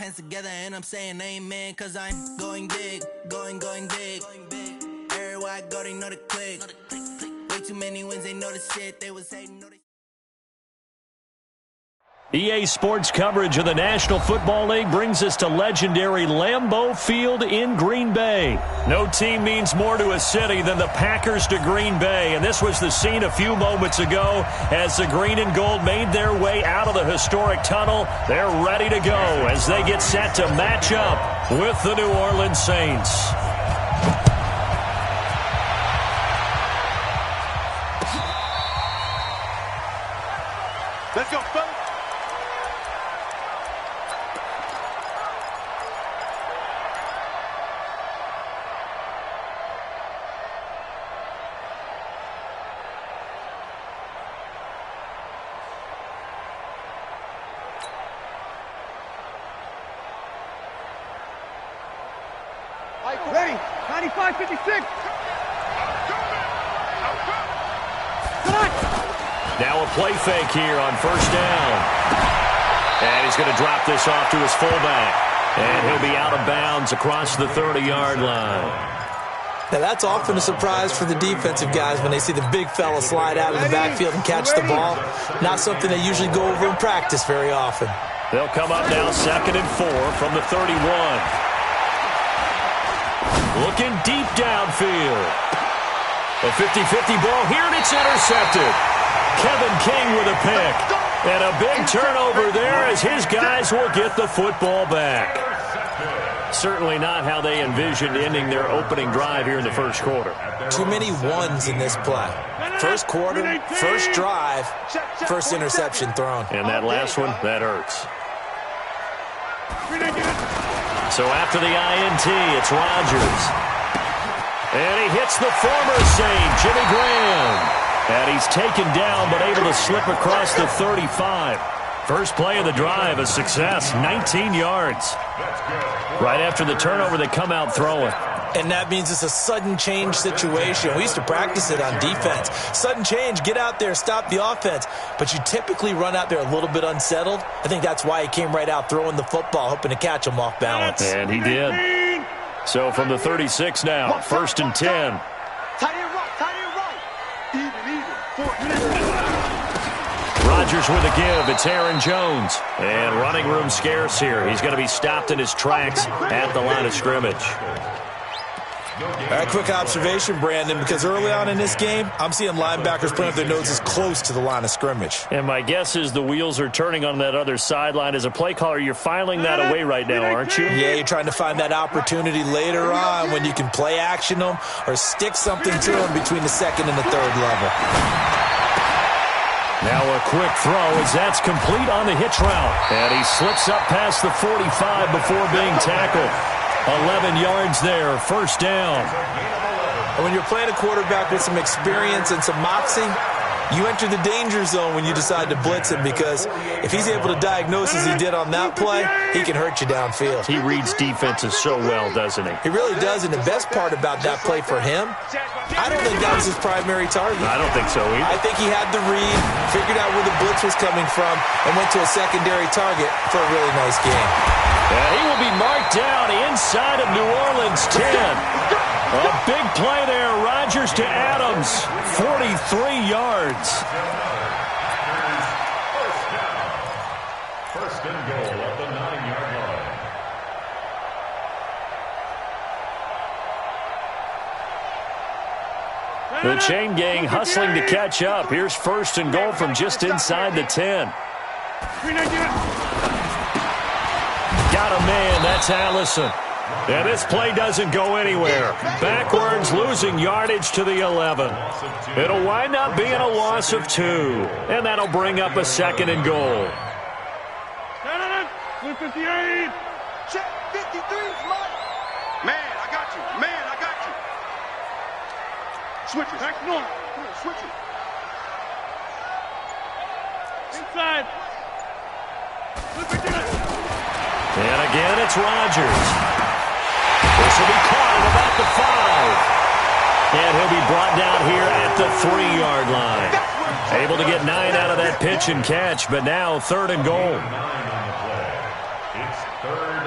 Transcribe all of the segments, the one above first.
hands together and I'm saying amen, cause I'm going big, going big. Everywhere I go, they know the click. Way too many wins, they know the shit. They was hating, know they... EA Sports coverage of the National Football League brings us to legendary Lambeau Field in Green Bay. No team means more to a city than the Packers to Green Bay, and this was the scene a few moments ago as the green and gold made their way out of the historic tunnel. They're ready to go as they get set to match up with the New Orleans Saints. Let's go, fellas. Ready, 95-56. Now a play fake here on first down. And he's going to drop this off to his fullback. And he'll be out of bounds across the 30-yard line. Now that's often a surprise for the defensive guys when they see the big fella slide out of the backfield and catch the ball. Not something they usually go over in practice very often. They'll come up now 2nd and 4 from the 31. Looking deep downfield. A 50-50 ball here, and it's intercepted. Kevin King with a pick. And a big turnover there as his guys will get the football back. Certainly not how they envisioned ending their opening drive here in the first quarter. Too many ones in this play. First quarter, first drive, first interception thrown. And that last one, that hurts. So after the INT, it's Rodgers. And he hits the former Saint, Jimmy Graham. And he's taken down but able to slip across the 35. First play of the drive, a success, 19 yards. Right after the turnover, they come out throwing. And that means it's a sudden change situation. We used to practice it on defense. Sudden change, get out there, stop the offense. But you typically run out there a little bit unsettled. I think that's why he came right out throwing the football, hoping to catch him off balance. And he did. So from the 36 now, 1st and 10. Tight end right. Even. Rodgers with a give. It's Aaron Jones. And running room scarce here. He's going to be stopped in his tracks at the line of scrimmage. All right, quick observation, Brandon, because early on in this game, I'm seeing linebackers putting up their noses close to the line of scrimmage. And my guess is the wheels are turning on that other sideline. As a play caller, you're filing that away right now, aren't you? Yeah, you're trying to find that opportunity later on when you can play action them or stick something to them between the 2nd and the 3rd level. Now a quick throw as that's complete on the hitch route. And he slips up past the 45 before being tackled. 11 yards there, first down. And when you're playing a quarterback with some experience and some moxie, you enter the danger zone when you decide to blitz him, because if he's able to diagnose as he did on that play, he can hurt you downfield. He reads defenses so well, doesn't he? He really does, and the best part about that play for him, I don't think that was his primary target. I don't think so either. I think he had the read, figured out where the blitz was coming from, and went to a secondary target for a really nice game. And he will be marked down inside of New Orleans 10. A big play there. Rodgers to Adams. 43 yards. First and goal at the 9-yard line. The chain gang hustling to catch up. Here's 1st and goal from just inside the 10. Got a man. That's Allison. And this play doesn't go anywhere. Backwards, losing yardage to the 11. It'll wind up being a loss of 2. And that'll bring up a 2nd and goal. 58. Check 53. Man, I got you. Switch it. Back north. Switch it. Inside. And again, it's Rodgers. This will be caught at about the 5. And he'll be brought down here at the 3-yard line. Able to get 9 out of that pitch and catch, but now 3rd and goal. It's 3rd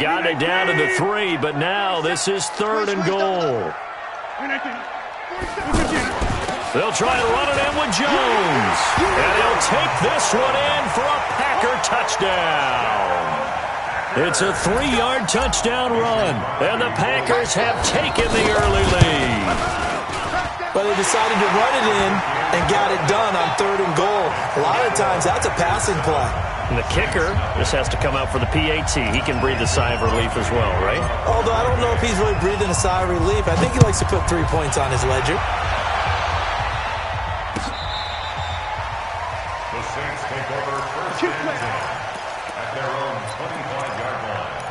gotten it down to the 3, but now this is 3rd and goal. They'll try and run it in with Jones. And he'll take this one in for a Packer touchdown. It's a 3-yard touchdown run, and the Packers have taken the early lead. But they decided to run it in and got it done on 3rd and goal. A lot of times that's a passing play. And the kicker just has to come out for the PAT. He can breathe a sigh of relief as well, right? Although I don't know if he's really breathing a sigh of relief. I think he likes to put 3 points on his ledger. The Saints take over first and 10 at their own 25-yard line.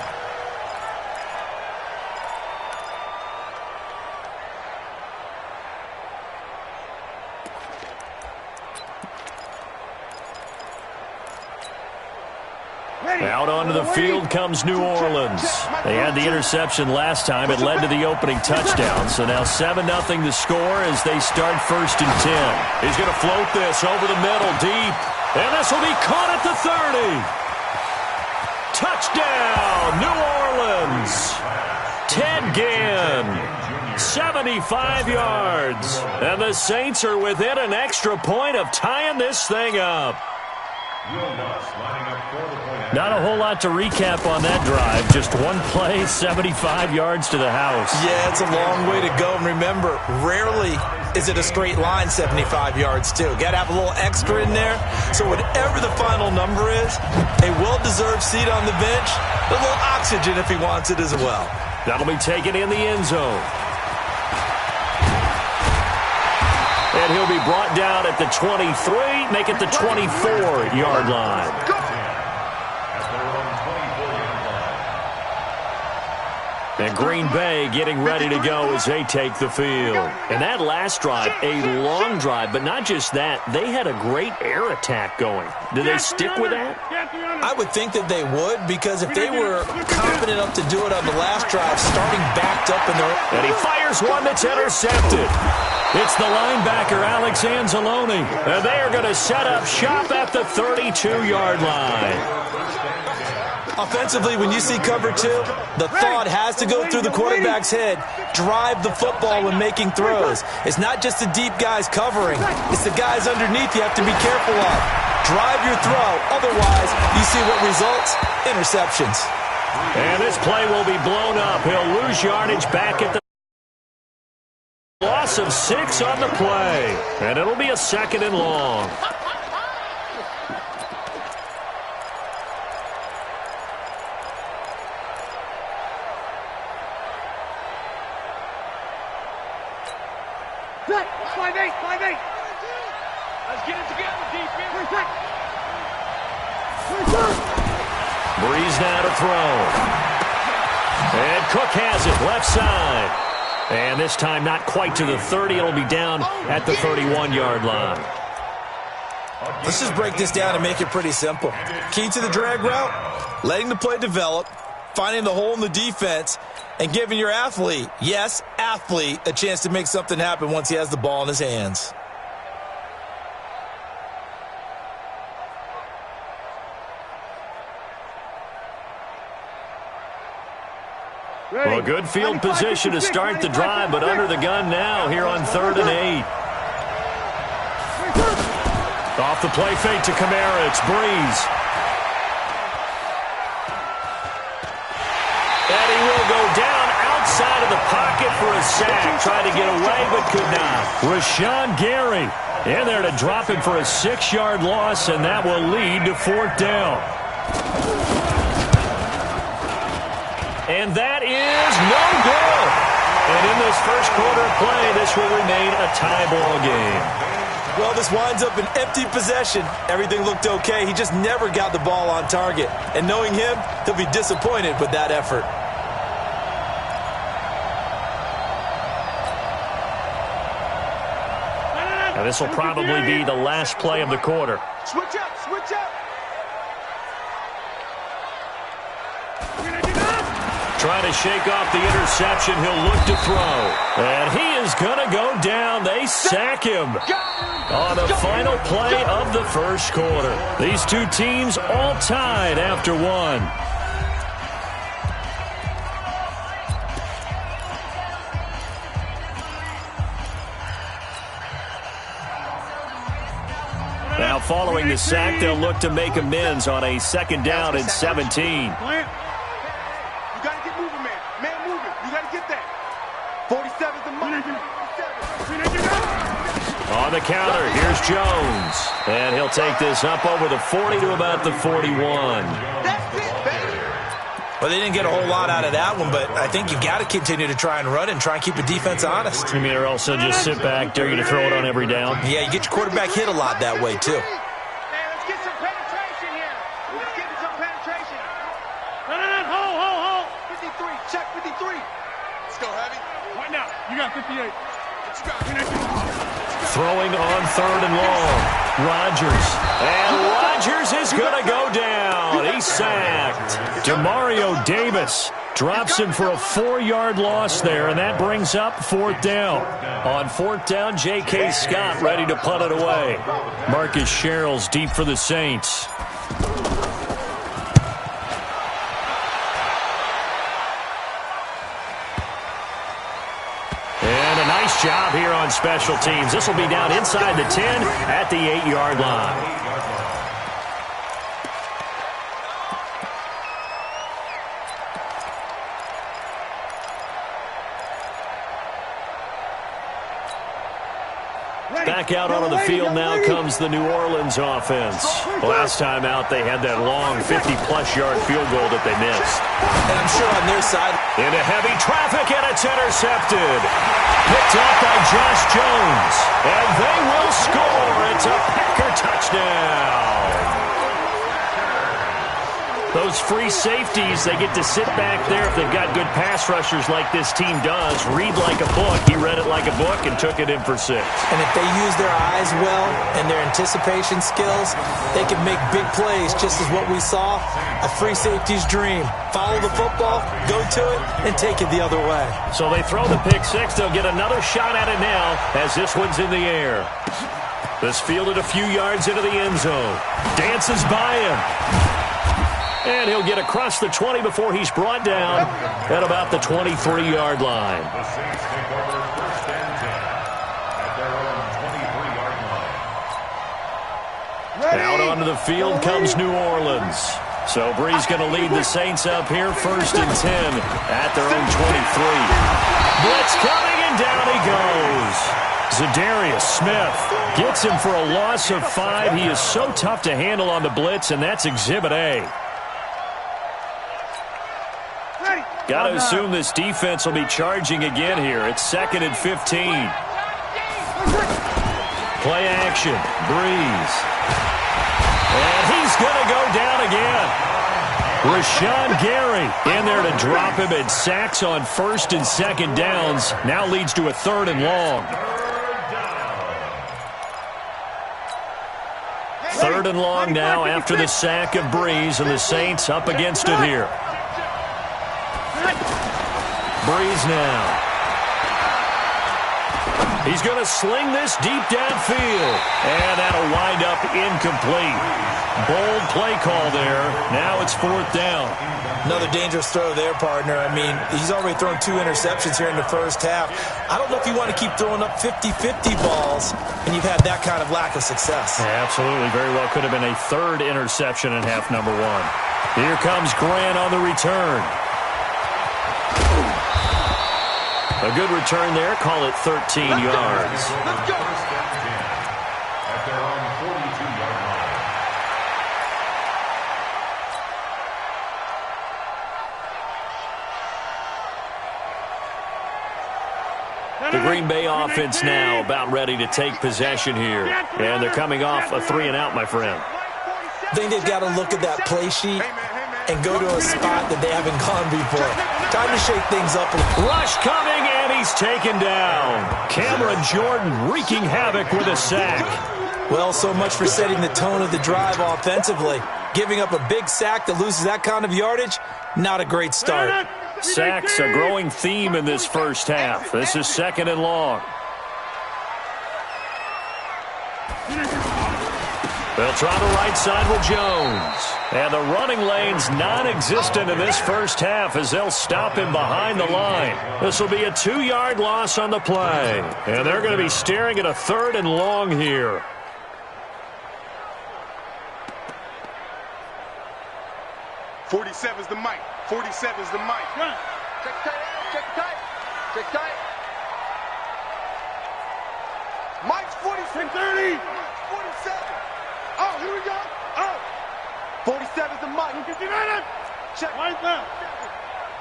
Out onto the field comes New Orleans. They had the interception last time. It led to the opening touchdown. So now 7-0 the score as they start 1st and 10. He's going to float this over the middle deep. And this will be caught at the 30. Touchdown, New Orleans. Ted Ginn, 75 yards. And the Saints are within an extra point of tying this thing up. Not a whole lot to recap on that drive. Just one play, 75 yards to the house. Yeah, it's a long way to go. And remember, rarely is it a straight line 75 yards, too. Got to have a little extra in there. So whatever the final number is, a well-deserved seat on the bench, a little oxygen if he wants it as well. That'll be taken in the end zone. And he'll be brought down at the 23, make it the 24-yard line. And Green Bay getting ready to go as they take the field. And that last drive, a long drive, but not just that. They had a great air attack going. Do they stick with that? I would think that they would, because if they were confident enough to do it on the last drive, starting backed up in their... And he fires one that's intercepted. It's the linebacker, Alex Anzalone. And they are going to set up shop at the 32-yard line. Offensively, when you see cover 2, the thought has to go through the quarterback's head. Drive the football when making throws. It's not just the deep guys covering. It's the guys underneath you have to be careful of. Drive your throw. Otherwise, you see what results? Interceptions. And this play will be blown up. He'll lose yardage back at the loss of 6 on the play. And it'll be a 2nd and long. Set. 5-8. 5-8. Let's get it together, defense. Breeze now to throw. And Cook has it left side. And this time not quite to the 30. It'll be down at the 31-yard line. Let's just break this down and make it pretty simple. Key to the drag route, letting the play develop, finding the hole in the defense, and giving your athlete, yes, athlete, a chance to make something happen once he has the ball in his hands. Well, good field position to start the drive, but under the gun now here on 3rd and 8. Off the play fake to Kamara. It's Breeze. And he will go down outside of the pocket for a sack. Tried to get away, but could not. Rashawn Gary in there to drop him for a 6-yard loss, and that will lead to 4th down. And that is no good. And in this first quarter of play, this will remain a tie ball game. Well, this winds up an empty possession. Everything looked okay. He just never got the ball on target. And knowing him, he'll be disappointed with that effort. Now, this will probably be the last play of the quarter. Switch up, switch up. Trying to shake off the interception. He'll look to throw. And he is going to go down. They sack him on the final play of the first quarter. These two teams all tied after one. Now following the sack, they'll look to make amends on a second down and 17. You got to get moving, man. Man moving. You got to get that. 47's the money. On the counter, here's Jones. And he'll take this up over the 40 to about the 41. That's it, baby. Well, they didn't get a whole lot out of that one, but I think you've got to continue to try and run and try and keep the defense honest. You mean, or also just sit back, dare you to throw it on every down? Yeah, you get your quarterback hit a lot that way, too. Man, let's get some penetration here. Let's get some penetration. No, hold. 53, check 53. Let's go, Heavy. Right now. You got 58. Let's go. Throwing on third and long. Rodgers. And Rodgers is going to go down. He's sacked. Demario Davis drops him for a 4-yard loss there, and that brings up fourth down. On fourth down, J.K. Scott ready to punt it away. Marcus Sherrill's deep for the Saints. Nice job here on special teams. This will be down inside the 10 at the 8-yard line. Back out onto the field now comes the New Orleans offense. Last time out, they had that long 50-plus yard field goal that they missed. And I'm sure on their side. Into heavy traffic, and it's intercepted. Picked up by Josh Jones. And they will score. It's a Packer touchdown. Those free safeties, they get to sit back there if they've got good pass rushers like this team does. Read like a book. He read it like a book and took it in for 6. And if they use their eyes well and their anticipation skills, they can make big plays, just as what we saw. A free safety's dream. Follow the football, go to it, and take it the other way. So they throw the pick 6. They'll get another shot at it now as this one's in the air. This fielded a few yards into the end zone. Dances by him. And he'll get across the 20 before he's brought down at about the 23-yard line. The Saints take over first and 10 at their own 23-yard line. Out onto the field comes New Orleans. So Bree's going to lead the Saints up here first and 10 at their own 23. Blitz coming, and down he goes. Za'Darius Smith gets him for a loss of 5. He is so tough to handle on the blitz, and that's Exhibit A. Got to assume this defense will be charging again here. It's 2nd and 15. Play action. Breeze. And he's going to go down again. Rashawn Gary in there to drop him, and sacks on first and second downs. Now leads to a 3rd and long. 3rd and long now after the sack of Breeze, and the Saints up against it here. Breeze now. He's going to sling this deep downfield. And that'll wind up incomplete. Bold play call there. Now it's 4th down. Another dangerous throw there, partner. I mean, he's already thrown 2 interceptions here in the first half. I don't know if you want to keep throwing up 50-50 balls, and you've had that kind of lack of success. Yeah, absolutely. Very well could have been a 3rd interception in half number 1. Here comes Grant on the return. A good return there. Call it 13 yards. First and 10 at their own 42-yard line. The Green Bay offense now about ready to take possession here. And they're coming off a 3-and-out, my friend. I think they've got to look at that play sheet and go to a spot that they haven't gone before. Time to shake things up. Rush coming, and he's taken down. Cameron Jordan wreaking havoc with a sack. Well, so much for setting the tone of the drive offensively. Giving up a big sack that loses that kind of yardage, not a great start. Sacks, a growing theme in this first half. This is 2nd and long. They'll try the right side with Jones. And the running lane's non-existent in this first half as they'll stop him behind the line. This will be a 2-yard loss on the play. And they're going to be staring at a 3rd and long here. 47's the mic. 47's the mic. Run. Check tight. Check tight. Check tight. Mike's 47. 30. 47. Oh, here we go. Oh. 47's the mic. Check. Right left.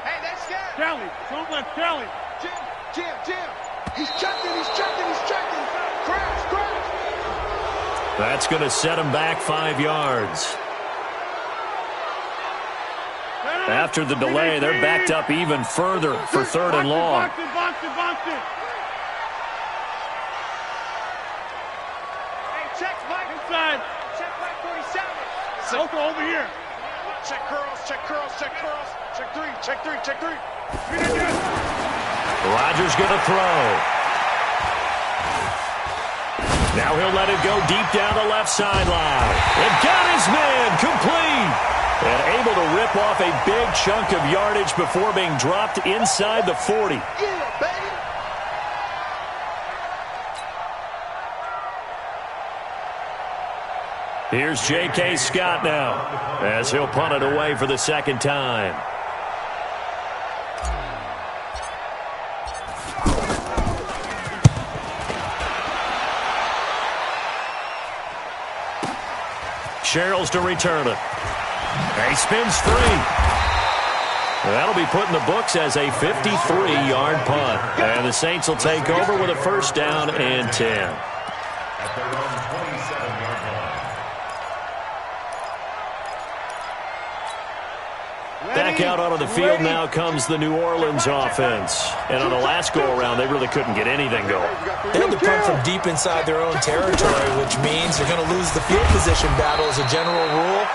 Hey, that's scared. Kelly. Don't let Kelly. Jim. He's checking. Crash. That's going to set him back 5 yards. After the delay, they're backed up even further for 3rd and long. Box it. Hey, check Mike. Inside. Check Mike 47. Local over here. Check curls. Check three. Rodgers going to throw. Now he'll let it go deep down the left sideline. And got his man complete. And able to rip off a big chunk of yardage before being dropped inside the 40. Yeah, baby. Here's J.K. Scott now as he'll punt it away for the second time. Sherrills to return it. He spins free. That'll be put in the books as a 53-yard punt. And the Saints will take over with a first down and 10. At their own 27-yard line. Back out onto the field now comes the New Orleans offense. And on the last go-around, they really couldn't get anything going. They had to punt from deep inside their own territory, which means they're going to lose the field position battle as a general rule.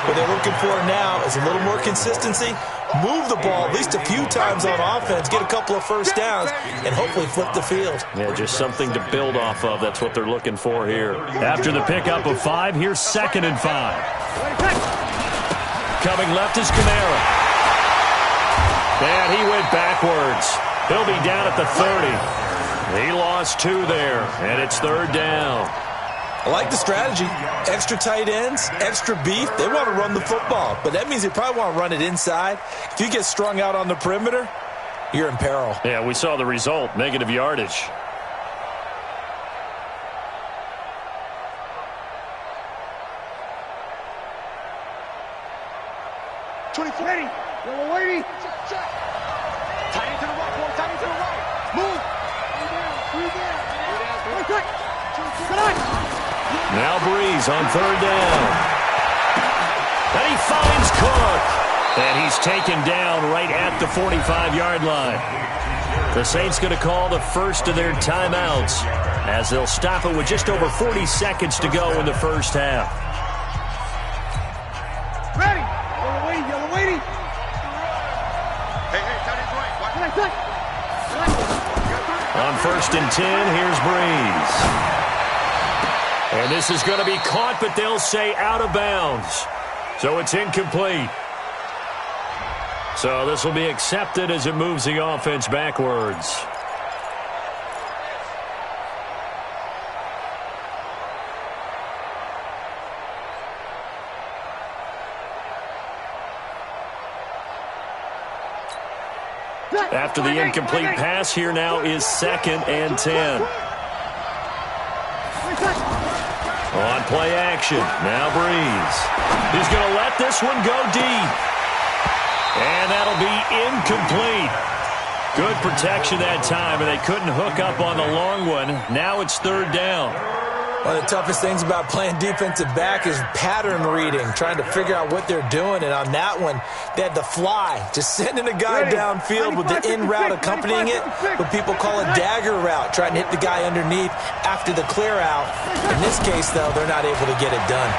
What they're looking for now is a little more consistency, move the ball at least a few times on offense, get a couple of first downs, and hopefully flip the field. Yeah, just something to build off of. That's what they're looking for here. After the pickup of 5, here's 2nd and 5. Coming left is Kamara. And he went backwards. He'll be down at the 30. He lost 2 there, and it's 3rd down. I like the strategy. Extra tight ends, extra beef. They want to run the football, but that means they probably want to run it inside. If you get strung out on the perimeter, you're in peril. Yeah, we saw the result, negative yardage. Yellow lady. Check. Tight into the right, boy. Tight into the right. Move. Now Breeze on 3rd down. And he finds Cook. And he's taken down right at the 45-yard line. The Saints going to call the first of their timeouts as they'll stop it with just over 40 seconds to go in the first half. Ready. Yellow lady. Hey, tight end's right. Watch it. On 1st and 10, here's Breeze. And this is going to be caught, but they'll say out of bounds. So it's incomplete. So this will be accepted as it moves the offense backwards. After the incomplete pass, here now is 2nd and 10. On play action, now Breeze. He's going to let this one go deep. And that'll be incomplete. Good protection that time, and they couldn't hook up on the long one. Now it's 3rd down. One of the toughest things about playing defensive back is pattern reading, trying to figure out what they're doing. And on that one, they had to fly, just sending a guy downfield with the in route accompanying it, what people call a dagger route, trying to hit the guy underneath after the clear out. In this case, though, they're not able to get it done.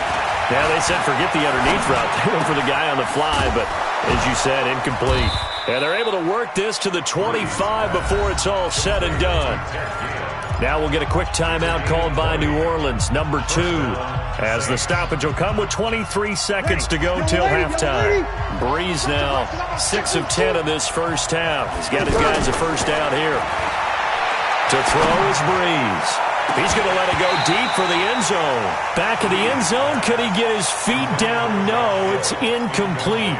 Yeah, they said forget the underneath route. They went for the guy on the fly, but as you said, incomplete. And they're able to work this to the 25 before it's all said and done. Now we'll get a quick timeout called by New Orleans, number 2, as the stoppage will come with 23 seconds to go till halftime. Breeze now 6 of 10 in this first half. He's got his guys a first down here. To throw is Breeze. He's going to let it go deep for the end zone. Back of the end zone, could he get his feet down? No, it's incomplete.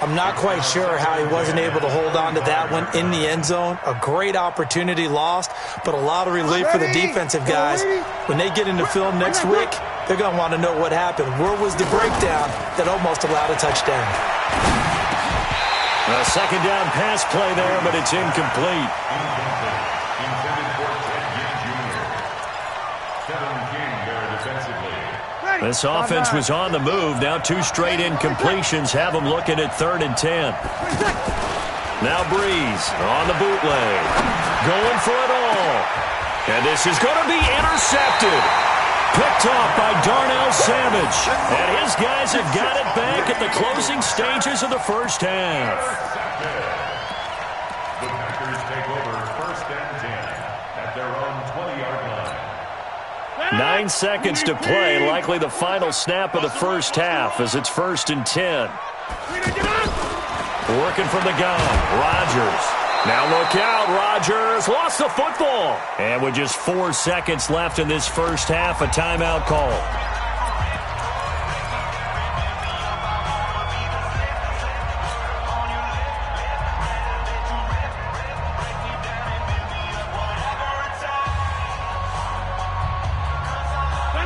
I'm not quite sure how he wasn't able to hold on to that one in the end zone. A great opportunity lost, but a lot of relief for the defensive guys. When they get into film next week, they're going to want to know what happened. Where was the breakdown that almost allowed a touchdown? A second down pass play there, but it's incomplete. Intended for Ted Ginn Jr. Kevin King there defensively. This offense was on the move. Now 2 straight incompletions have them looking at 3rd and 10. Now Breeze on the bootleg. Going for it all. And this is going to be intercepted. Picked off by Darnell Savage. And his guys have got it back at the closing stages of the first half. The Packers take over 1st and 10 at their own 20-yard line. 9 seconds to play, likely the final snap of the first half as it's 1st and 10. Working from the gun, Rodgers. Now look out, Rodgers lost the football. And with just 4 seconds left in this first half, a timeout call.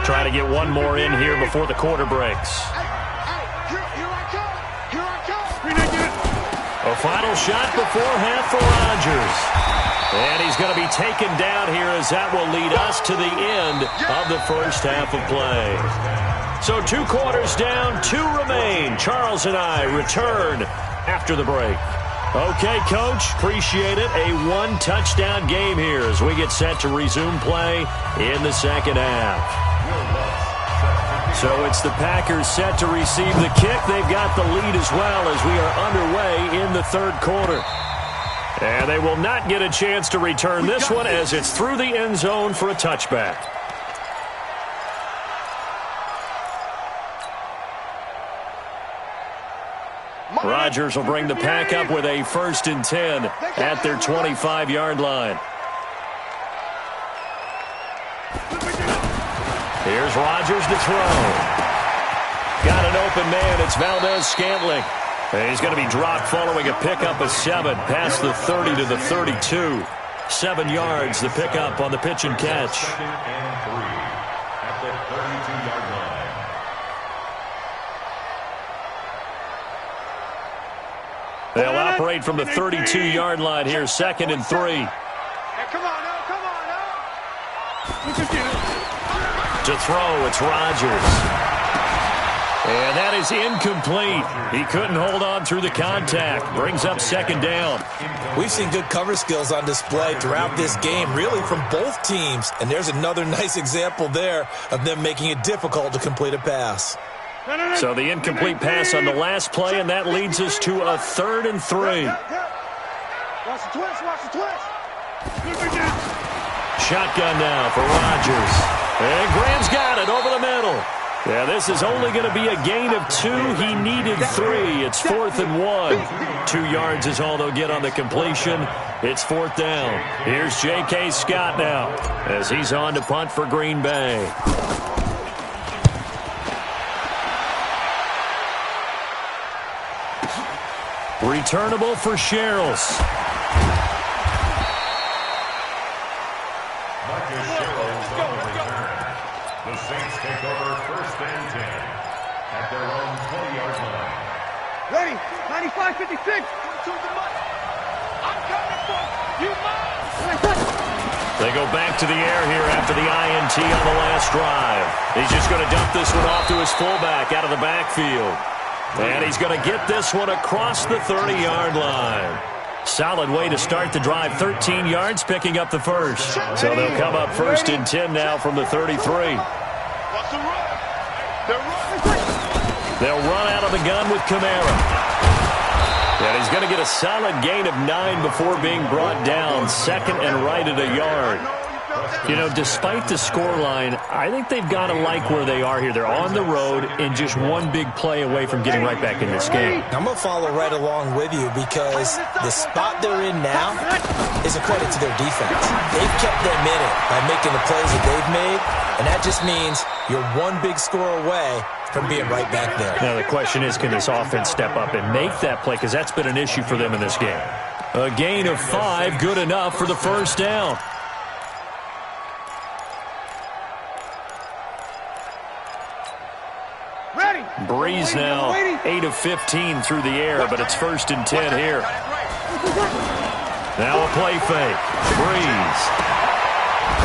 Try to get one more in here before the quarter breaks. A final shot before half for Rodgers. And he's going to be taken down here as that will lead us to the end of the first half of play. So 2 quarters down, 2 remain. Charles and I return after the break. Okay, Coach, appreciate it. A 1-touchdown game here as we get set to resume play in the second half. So it's the Packers set to receive the kick. They've got the lead as well as we are underway in the 3rd quarter. And they will not get a chance to return this one as it's through the end zone for a touchback. Rodgers will bring the pack up with a 1st and 10 at their 25-yard line. Here's Rodgers to throw. Got an open man. It's Valdez-Scantling. And he's going to be dropped following a pickup of 7 past the 30 to the 32. 7 yards, the pickup on the pitch and catch. 2nd and 3 at the 32-yard line. They'll operate from the 32-yard line here, 2nd and 3. Hey, come on now, come on now. To throw, it's Rodgers. And that is incomplete. He couldn't hold on through the contact. Brings up 2nd down. We've seen good cover skills on display throughout this game, really from both teams. And there's another nice example there of them making it difficult to complete a pass. So the incomplete pass on the last play, and that leads us to a 3rd and 3. Watch the twist, watch the twist. Shotgun now for Rodgers. And Graham's got it over the middle. Yeah, this is only going to be a gain of 2. He needed 3. It's 4th and 1. 2 yards is all they'll get on the completion. It's 4th down. Here's J.K. Scott now as he's on to punt for Green Bay. Returnable for Sherrills. The Saints take over 1st and 10 at their own 20-yard line. Ready, 95-56. I'm coming for you, They go back to the air here after the INT on the last drive. He's just going to dump this one off to his fullback out of the backfield. And he's going to get this one across the 30-yard line. Solid way to start the drive. 13 yards, picking up the first. So they'll come up 1st and 10 now from the 33. They'll run out of the gun with Kamara. And he's going to get a solid gain of 9 before being brought down. 2nd and right at a yard. You know, despite the scoreline, I think they've got to like where they are here. They're on the road and just one big play away from getting right back in this game. I'm going to follow right along with you because the spot they're in now is a credit to their defense. They've kept them in it by making the plays that they've made, and that just means you're one big score away from being right back there. Now the question is, can this offense step up and make that play? Because that's been an issue for them in this game. A gain of 5, good enough for the first down. Breeze now 8 of 15 through the air, but it's 1st and 10 here. Now a play fake. Breeze.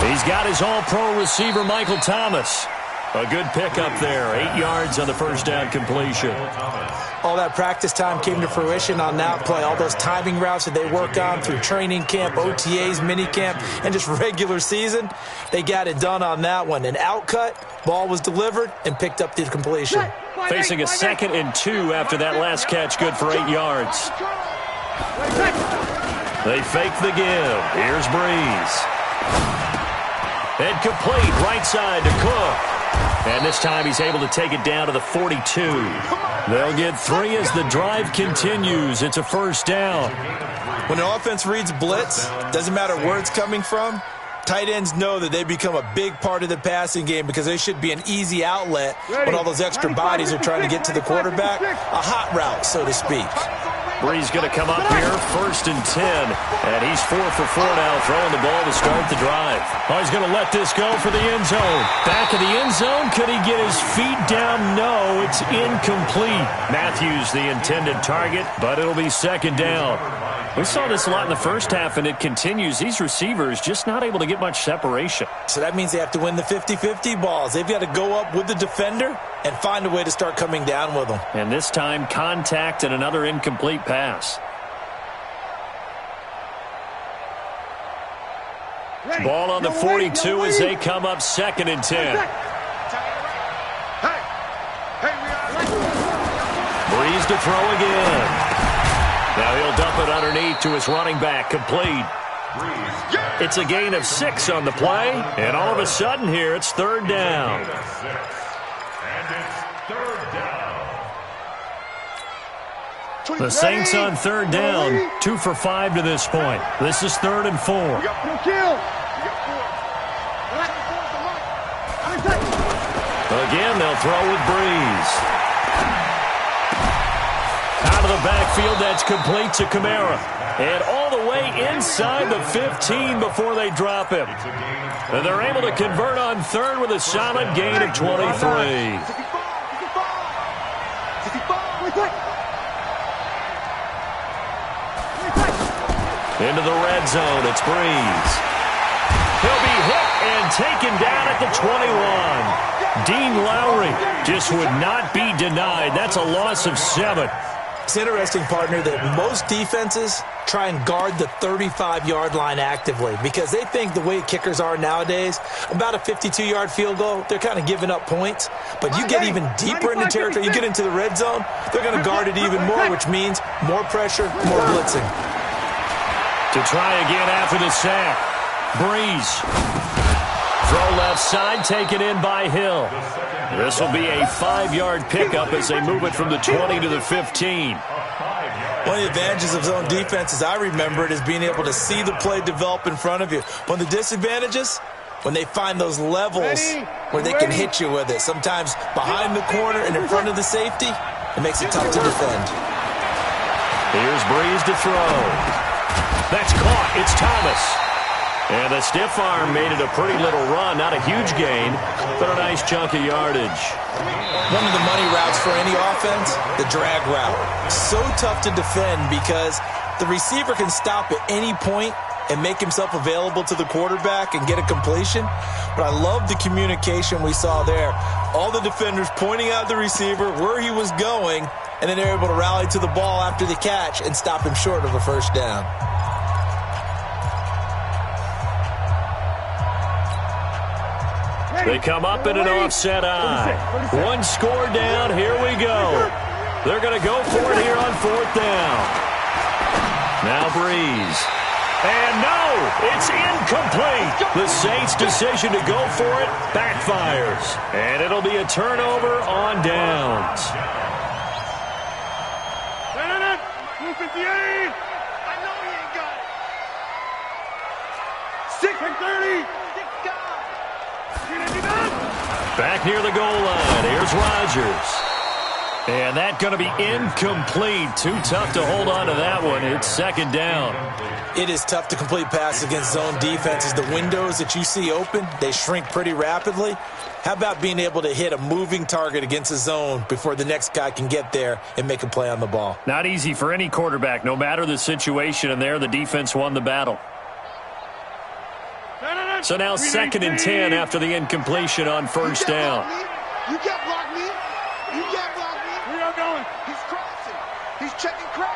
He's got his all-pro receiver, Michael Thomas. A good pickup there. 8 yards on the first down completion. All that practice time came to fruition on that play. All those timing routes that they work on through training camp, OTAs, minicamp, and just regular season, they got it done on that one. An outcut, ball was delivered, and picked up the completion. Facing a 2nd and 2 after that last catch, good for 8 yards. They fake the give. Here's Breeze. And complete, right side to Cook. And this time he's able to take it down to the 42. They'll get 3 as the drive continues. It's a first down. When an offense reads blitz, doesn't matter where it's coming from, tight ends know that they become a big part of the passing game because they should be an easy outlet when all those extra bodies are trying to get to the quarterback. A hot route, so to speak. Breeze going to come up here, 1st and 10. And he's 4 for 4 now, throwing the ball to start the drive. Oh, he's going to let this go for the end zone. Back of the end zone. Could he get his feet down? No, it's incomplete. Matthews the intended target, but it'll be 2nd down. We saw this a lot in the first half, and it continues. These receivers just not able to get much separation. So that means they have to win the 50-50 balls. They've got to go up with the defender and find a way to start coming down with them. And this time, contact and another incomplete pass. Ball on the 42 as they come up 2nd and 10. Breeze to throw again. Now he'll dump it underneath to his running back, complete. It's a gain of 6 on the play, and all of a sudden here it's 3rd down. And it's 3rd down. The Saints on 3rd down, 2 for 5 to this point. This is 3rd and 4. Again, they'll throw with Breeze. Out of the backfield, that's complete to Kamara. And all the way inside the 15 before they drop him. And they're able to convert on 3rd with a solid gain of 23. Into the red zone, it's Breeze. He'll be hit and taken down at the 21. Dean Lowry just would not be denied. That's a loss of 7. It's interesting, partner, that most defenses try and guard the 35-yard line actively because they think the way kickers are nowadays, about a 52-yard field goal, they're kind of giving up points. But you get even deeper into territory, you get into the red zone, they're going to guard it even more, which means more pressure, more blitzing. To try again after the sack. Breeze. Throw left side, taken in by Hill. This will be a 5-yard pickup as they move it from the 20 to the 15. One of the advantages of zone defense, as I remember it, is being able to see the play develop in front of you. One of the disadvantages, when they find those levels where they can hit you with it. Sometimes behind the corner and in front of the safety, it makes it tough to defend. Here's Breeze to throw. That's caught. It's Thomas. And the stiff arm made it a pretty little run. Not a huge gain, but a nice chunk of yardage. One of the money routes for any offense, the drag route. So tough to defend because the receiver can stop at any point and make himself available to the quarterback and get a completion. But I love the communication we saw there. All the defenders pointing out the receiver, where he was going, and then they're able to rally to the ball after the catch and stop him short of a first down. They come up in an offset eye. 1 score down. Here we go. They're going to go for it here on 4th down. Now Breeze. And no, it's incomplete. The Saints' decision to go for it backfires. And it'll be a turnover on downs. 258. I know he ain't got it. 6 and 30. Back near the goal line. Here's Rodgers. And that's going to be incomplete. Too tough to hold on to that one. It's second down. It is tough to complete passes against zone defenses. The windows that you see open, they shrink pretty rapidly. How about being able to hit a moving target against a zone before the next guy can get there and make a play on the ball? Not easy for any quarterback, no matter the situation. And there, the defense won the battle. So now 2nd and 10 after the incompletion on first down. You can't block me. You can't block me. Where y'all going? He's crossing. He's checking crack.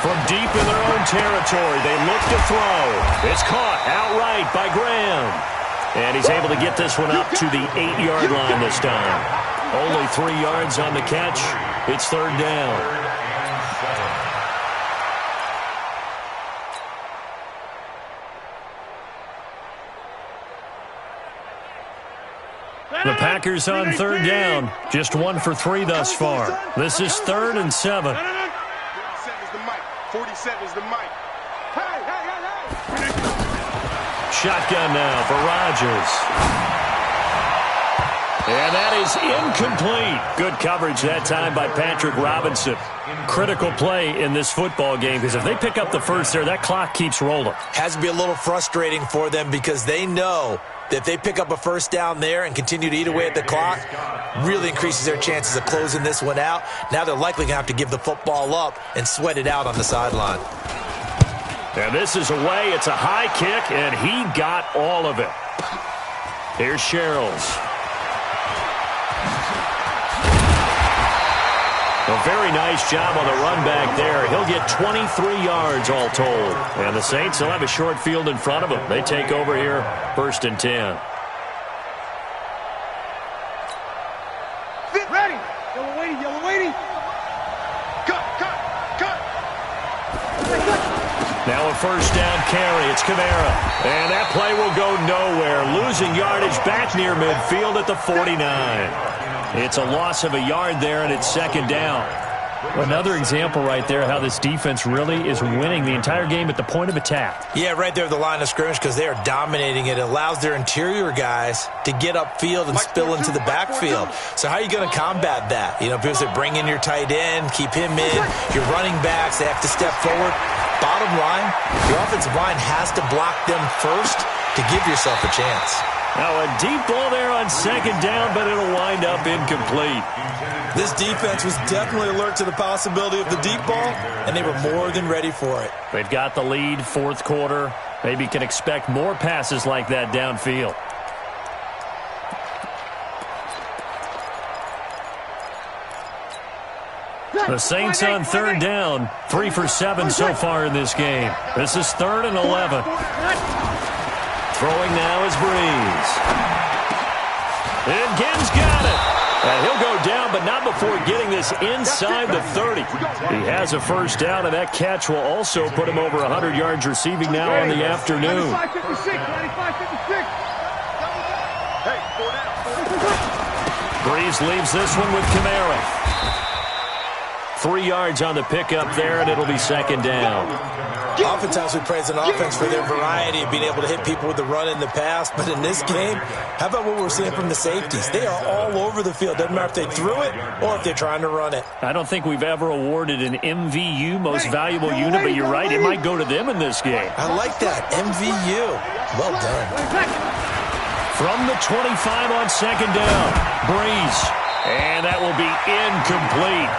From deep in their own territory, they look to throw. It's caught outright by Graham. And he's able to get this one up to the 8-yard line this time. Only 3 yards on the catch. It's third down. The Packers on third down. Just 1 for 3 thus far. This is 3rd and 7. 47's the mic. 47's the mic. Shotgun now for Rodgers. And that is incomplete. Good coverage that time by Patrick Robinson. Critical play in this football game because if they pick up the first there, that clock keeps rolling. Has to be a little frustrating for them because they know that if they pick up a first down there and continue to eat away at the clock, really increases their chances of closing this one out. Now they're likely going to have to give the football up and sweat it out on the sideline. And this is away. It's a high kick, and he got all of it. Here's Sherrills. A very nice job on the run back there. He'll get 23 yards all told. And the Saints will have a short field in front of them. They take over here, 1st and 10. Ready. Yellow waiting. Yellow waiting. Cut. Now a first down carry. It's Kamara. And that play will go nowhere. Losing yardage back near midfield at the 49. It's a loss of a yard there, and it's second down. Another example right there how this defense really is winning the entire game at the point of attack. Yeah, right there at the line of scrimmage because they are dominating it. It allows their interior guys to get upfield and spill into the backfield. So how are you going to combat that? You know, because they bring in your tight end, keep him in, your running backs, they have to step forward. Bottom line, your offensive line has to block them first to give yourself a chance. Now a deep ball there on second down, but it'll wind up incomplete. This defense was definitely alert to the possibility of the deep ball, and they were more than ready for it. They've got the lead, 4th quarter. Maybe can expect more passes like that downfield. The Saints on third down, 3 for 7 so far in this game. This is 3rd and 11. Throwing now is Breeze. And Gibbs got it. And he'll go down, but not before getting this inside the 30. He has a first down, and that catch will also put him over 100 yards receiving now on the afternoon. 95-56. Breeze leaves this one with Kamara. 3 yards on the pickup there, and it'll be second down. Oftentimes we praise an offense for their variety of being able to hit people with the run in the pass, but in this game, how about what we're seeing from the safeties? They are all over the field. Doesn't matter if they threw it or if they're trying to run it. I don't think we've ever awarded an MVU, most valuable unit, but you're right, it might go to them in this game. I like that, MVU. Well done. From the 25 on second down, Breeze. And that will be incomplete.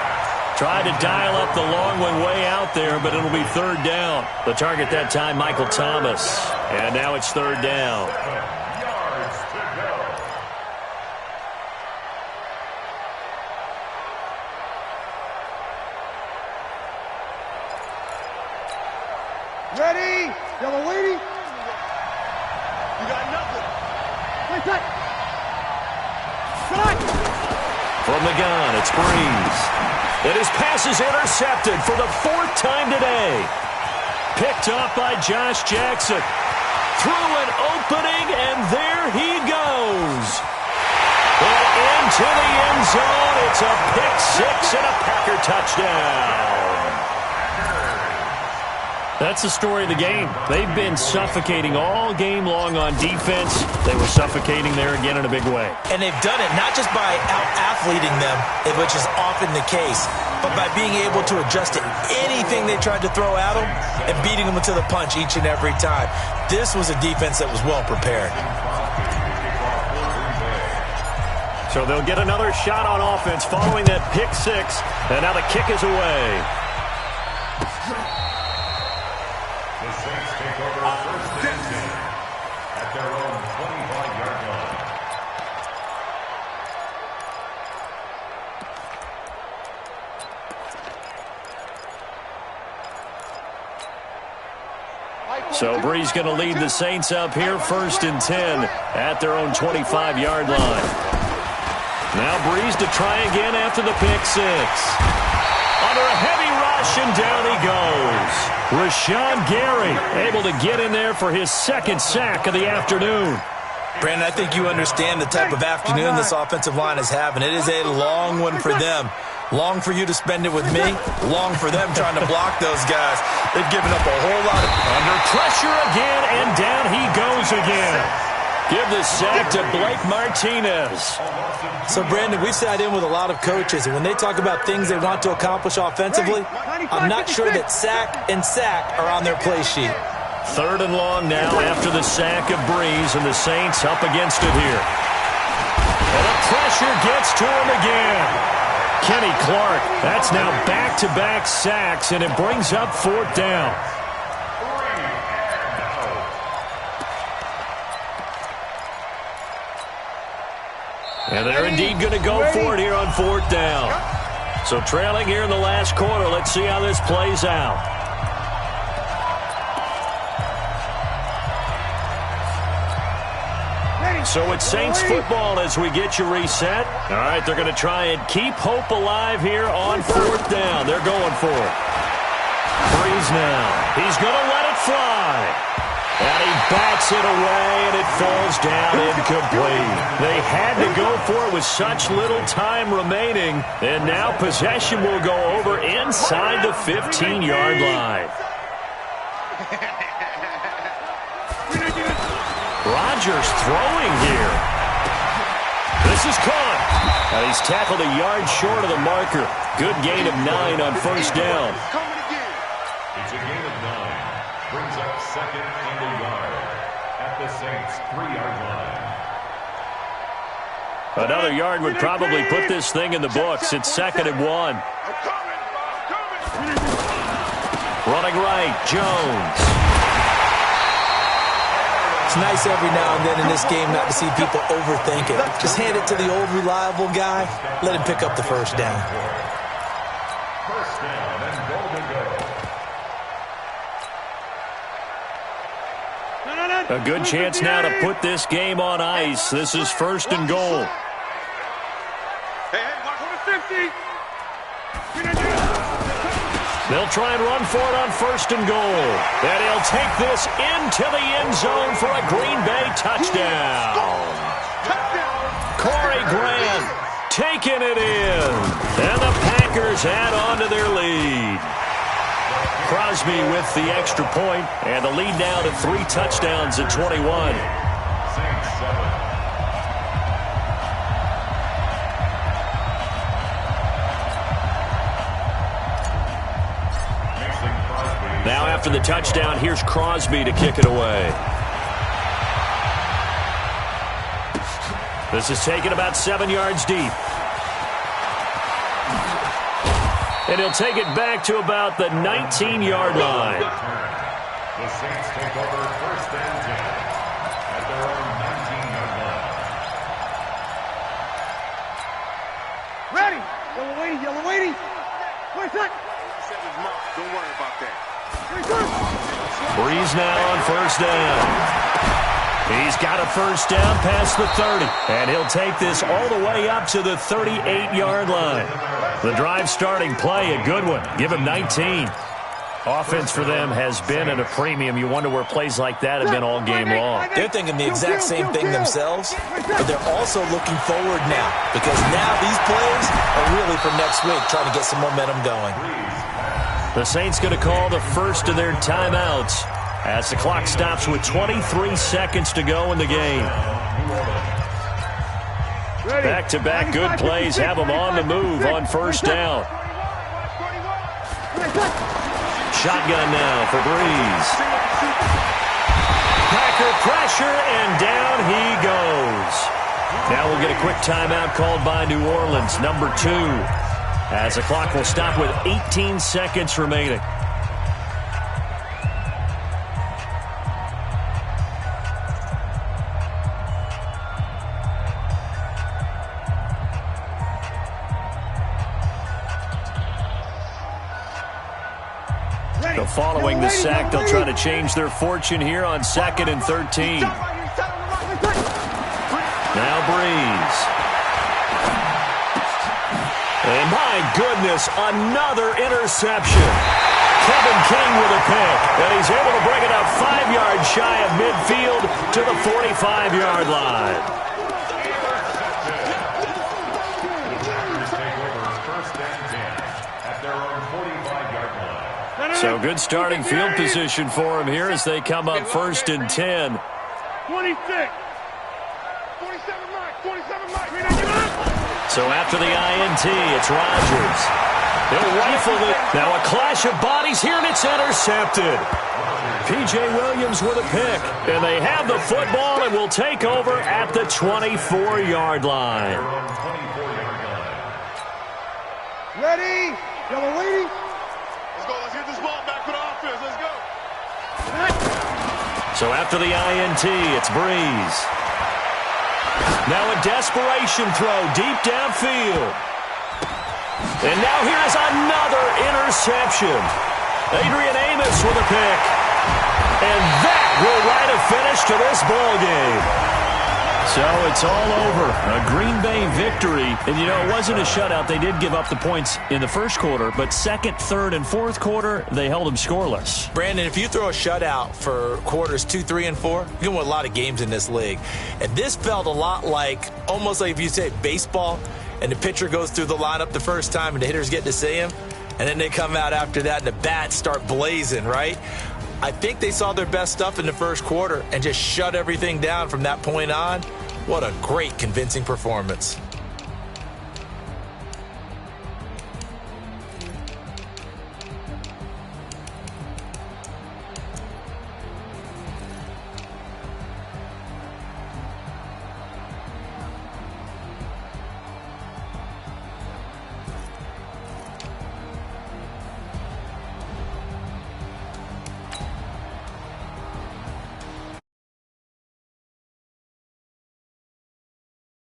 Tried to dial up the long one way out there, but it'll be third down. The target that time, Michael Thomas. And now it's third down. Ready. Yellow waiting. You got nothing. From the gun, it's Breeze. And his pass is intercepted for the 4th time today. Picked off by Josh Jackson. Through an opening, and there he goes. And into the end zone. It's a pick six and a Packer touchdown. That's the story of the game. They've been suffocating all game long on defense. They were suffocating there again in a big way. And they've done it not just by out-athleting them, which is often the case, but by being able to adjust to anything they tried to throw at them and beating them to the punch each and every time. This was a defense that was well prepared. So they'll get another shot on offense following that pick six, and now the kick is away. The Saints take over first and 10 at their own 25-yard line. So Brees going to lead the Saints up here, first and 10 at their own 25-yard line. Now Brees to try again after the pick six. Under a heavy rush, and down he goes. Rashawn Gary able to get in there for his second sack of the afternoon. Brandon, I think you understand the type of afternoon this offensive line is having. It is a long one for them. Long for you to spend it with me. Long for them trying to block those guys. They've given up a whole lot of... Under pressure again, and down he goes again. Give the sack to Blake Martinez. So, Brandon, we've sat in with a lot of coaches, and when they talk about things they want to accomplish offensively, I'm not sure that sack and sack are on their play sheet. Third and long now after the sack of Brees, and the Saints up against it here. And the pressure gets to him again. Kenny Clark, that's now back-to-back sacks, and it brings up fourth down. And they're indeed going to go for it here on fourth down. So trailing here in the last quarter, let's see how this plays out. So it's Saints football as we get you reset. All right, they're going to try and keep hope alive here on fourth down. They're going for it. Brees now. He's going to let it fly. And he bats it away, and it falls down incomplete. They had to go for it with such little time remaining, and now possession will go over inside the 15-yard line. Rodgers throwing here. This is caught. And he's tackled a yard short of the marker. Good gain of 9 on first down. It's a gain of 9. Brings up second and a yard at the Saints' 3-yard line. Another yard would probably put this thing in the books. It's second and 1. Running right, Jones. It's nice every now and then in this game not to see people overthink it. Just hand it to the old reliable guy. Let him pick up the first down. First down and goal to go. A good chance now to put this game on ice. This is first and goal. Hey, watch on the 50. They'll try and run for it on first and goal. And he'll take this into the end zone for a Green Bay touchdown. Corey Grant taking it in. And the Packers add on to their lead. Crosby with the extra point, and the lead now to 3 touchdowns at 21. Saints 7. Now after the touchdown, here's Crosby to kick it away. This is taken about 7 yards deep. And he'll take it back to about the 19-yard line. The Saints take over first and 10 at their own 19-yard line. Ready. Yellow lady, yellow lady. Where's that? Don't worry about that. Brees now on first down. He's got a first down past the 30, and he'll take this all the way up to the 38-yard line. The drive starting play, a good one. Give him 19. Offense for them has been at a premium. You wonder where plays like that have been all game long. They're thinking the exact same thing themselves, but they're also looking forward now because now these plays are really for next week, trying to get some momentum going. The Saints going to call the first of their timeouts as the clock stops with 23 seconds to go in the game. Back-to-back good plays have them on the move on first down. Shotgun now for Breeze. Packer pressure, and down he goes. Now we'll get a quick timeout called by New Orleans, number 2, as the clock will stop with 18 seconds remaining. So following the sack, they'll try to change their fortune here on 2nd and 13. Now Breeze. And my goodness, another interception. Kevin King with a pick, and he's able to bring it up 5 yards shy of midfield to the 45-yard line. So good starting field position for him here as they come up 1st and 10. 26. 47 mark. 47 mark. So after the INT, it's Rodgers. He'll rifle it. Now a clash of bodies here, and it's intercepted. P.J. Williams with a pick. And they have the football and will take over at the 24-yard line. Ready? Yellow lady. Let's go. Let's get this ball back for the offense. Let's go. So after the INT, it's Breeze. Now a desperation throw deep downfield. And now here's another interception. Adrian Amos with a pick. And that will write a finish to this ball game. So it's all over. A Green Bay victory. And, you know, it wasn't a shutout. They did give up the points in the first quarter, but second, third, and fourth quarter, they held them scoreless. Brandon, if you throw a shutout for quarters 2, 3, and 4, you can win a lot of games in this league. And this felt a lot like, almost like if you say baseball, and the pitcher goes through the lineup the first time and the hitters get to see him, and then they come out after that and the bats start blazing, right? I think they saw their best stuff in the first quarter and just shut everything down from that point on. What a great, convincing performance.